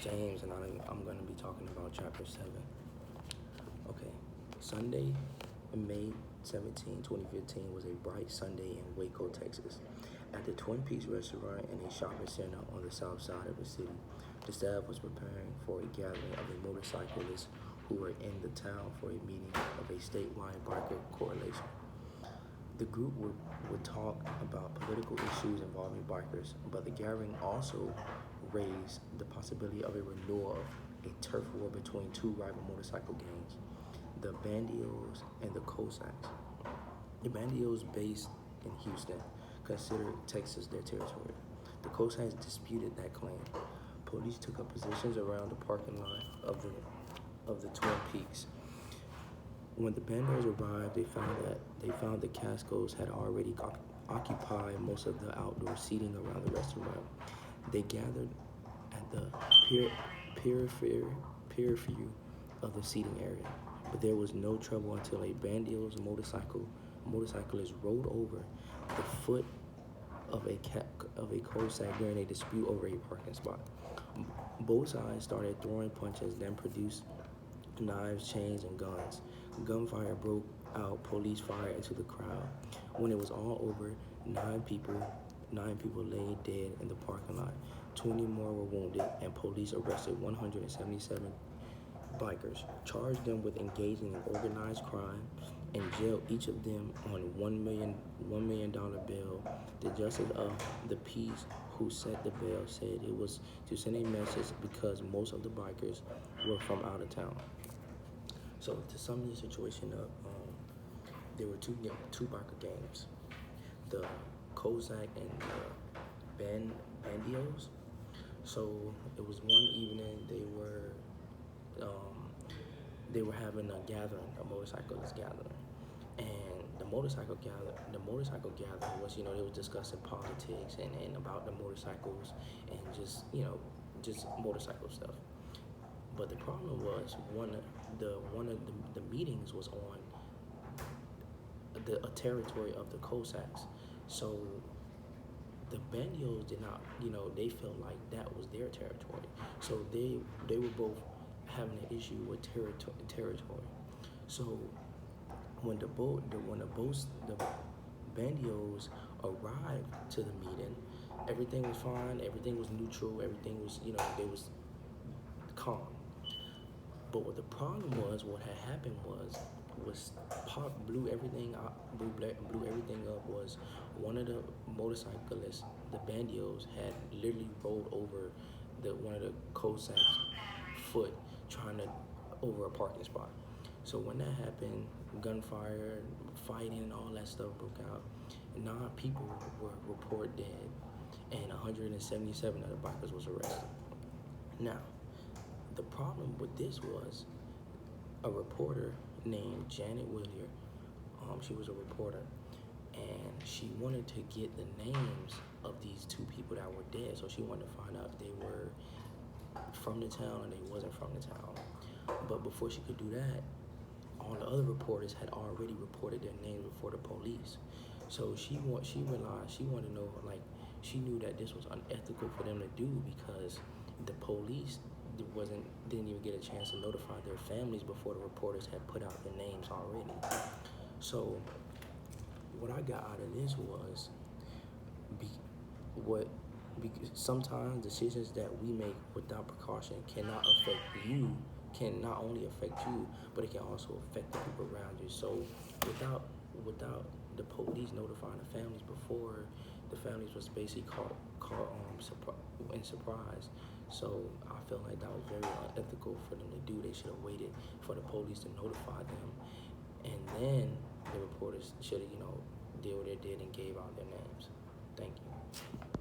James, and I'm going to be talking about Chapter 7. Okay, Sunday, May 17, 2015 was a bright Sunday in Waco, Texas. At the Twin Peaks restaurant in a shopping center on the south side of the city, the staff was preparing for a gathering of the motorcyclists who were in the town for a meeting of a statewide biker coalition. The group would talk about political issues involving bikers, but the gathering also raised the possibility of a renewal of a turf war between two rival motorcycle gangs, the Bandios and the Cossacks. The Bandios, based in Houston, considered Texas their territory. The Cossacks disputed that claim. Police took up positions around the parking lot of the Twin Peaks. When the Bandios arrived, they found the Cascos had already occupied most of the outdoor seating around the restaurant. They gathered at the periphery of the seating area, but there was no trouble until a Bandios motorcyclist rode over the foot of a Cossack during a dispute over a parking spot. Both sides started throwing punches, then produced knives, chains, and guns. Gunfire broke out. Police fired into the crowd. When it was all over, nine people lay dead in the parking lot. 20 more were wounded, and police arrested 177 bikers, charged them with engaging in organized crime, and jailed each of them on $1 million bail. The justice of the peace who set the bail said it was to send a message because most of the bikers were from out of town. So to sum the situation up, there were two biker gangs, the Cossack and the Bandios. So it was one evening they were having a gathering, a motorcyclist gathering, and the motorcycle gathering was, they were discussing politics and about the motorcycles and just motorcycle stuff. But the problem was one of the meetings was on a territory of the Cossacks. So the Bandios did not, they felt like that was their territory. So they were both having an issue with territory. So when the Bandios arrived to the meeting, everything was fine, everything was neutral, everything was, they was calm. But what the problem was, what had happened was Pop blew everything up. Blew everything up. Was one of the motorcyclists, the Bandios, had literally rolled over one of the Cossacks' foot, over a parking spot. So when that happened, gunfire, fighting, and all that stuff broke out. 9 people were reported dead, and 177 of the bikers was arrested. Now, the problem with this was a reporter named Janet Willier. She was a reporter, and she wanted to get the names of these 2 people that were dead. So she wanted to find out if they were from the town or they wasn't from the town. But before she could do that, all the other reporters had already reported their names before the police. So she realized she wanted to know, she knew that this was unethical for them to do because the police didn't even get a chance to notify their families before the reporters had put out their names already. So what I got out of this was because sometimes decisions that we make without precaution can not only affect you, but it can also affect the people around you. So without the police notifying the families before, the families was basically caught in surprise. So I felt like that was very unethical for them to do. They should have waited for the police to notify them, and then the reporters should have, did what they did and gave out their names. Thank you.